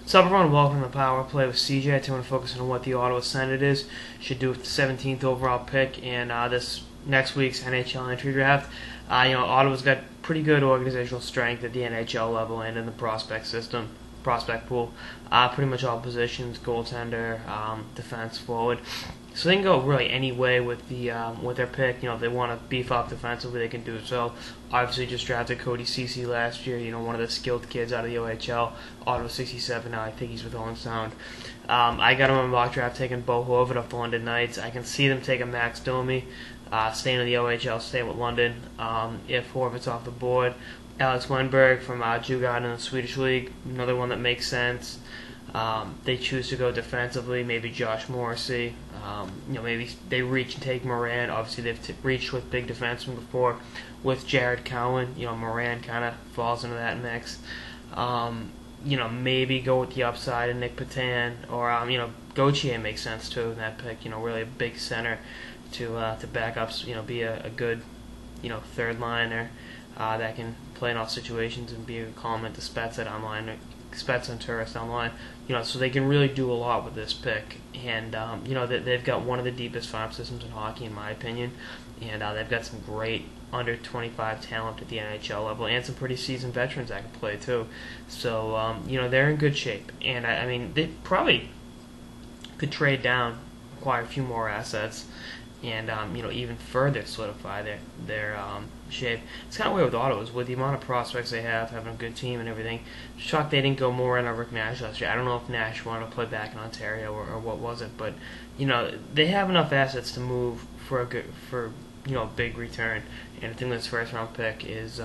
So everyone, welcome to Power Play with CJ. Today I want to focus on what the Ottawa Senators should do with the 17th overall pick in this next week's NHL entry draft. Ottawa's got pretty good organizational strength at the NHL level and in the prospect pool. Pretty much all positions: goaltender, defense, forward. So they can go really any way with their pick. If they want to beef up defensively, they can do so. Obviously, just drafted Cody Ceci last year. One of the skilled kids out of the OHL. Ottawa 67 now. I think he's with Owen Sound. I got him on mock draft taking Bo Horvath off the London Knights. I can see them taking Max Domi, staying in the OHL, staying with London. If Horvath's off the board, Alex Wennberg from Djurgården in the Swedish League, another one that makes sense. They choose to go defensively, maybe Josh Morrissey. Maybe they reach and take Moran. Obviously, they've reached with big defensemen before. With Jared Cowan, Moran kind of falls into that mix. Maybe go with the upside and Nick Patan, or Gauthier makes sense too in that pick. Really a big center to back up. Be a good third liner that can play in all situations and be a complement to Spets and Turris online. So they can really do a lot with this pick, and they've got one of the deepest farm systems in hockey, in my opinion, and they've got some great under 25 talent at the NHL level, and some pretty seasoned veterans that can play too. So they're in good shape, and I mean they probably could trade down, acquire a few more assets, and even further solidify their shape. It's kind of weird with Ottawa, with the amount of prospects they have, having a good team and everything. Shocked they didn't go more in on Rick Nash last year. I don't know if Nash wanted to play back in Ontario or what was it, but they have enough assets to move for a big return. And I think this first round pick is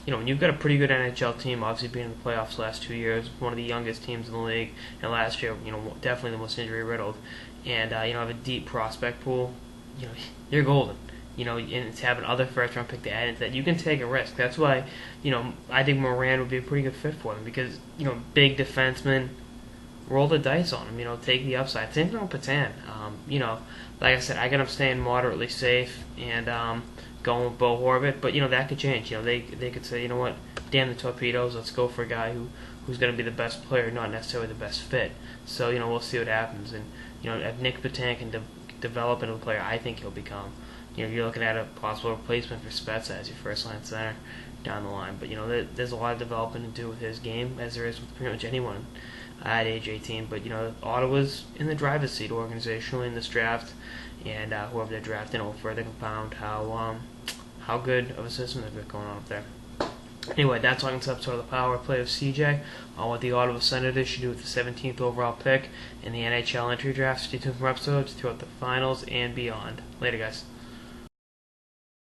when you've got a pretty good NHL team, obviously being in the playoffs the last 2 years, one of the youngest teams in the league, and last year definitely the most injury riddled, and have a deep prospect pool. You're golden. And it's having other first round pick to add into that. You can take a risk. That's why, I think Moran would be a pretty good fit for them because, big defenseman, roll the dice on him, take the upside. Same thing with Patan. Like I said, I got him staying moderately safe and going with Bo Horvath, but, that could change. They could say, what, damn the torpedoes, let's go for a guy who's going to be the best player, not necessarily the best fit. So, we'll see what happens. And, if Nick Patan can develop into a player I think he'll become, you're looking at a possible replacement for Spets as your first-line center down the line. But, there's a lot of development to do with his game, as there is with pretty much anyone at age 18. But, Ottawa's in the driver's seat organizationally in this draft, and whoever they're drafting will further compound how good of a system they've got going on up there. Anyway, that's all I can say up to the Power Play of CJ on what the Ottawa Senators should do with the 17th overall pick in the NHL entry draft. Stay tuned for episodes throughout the finals and beyond. Later, guys.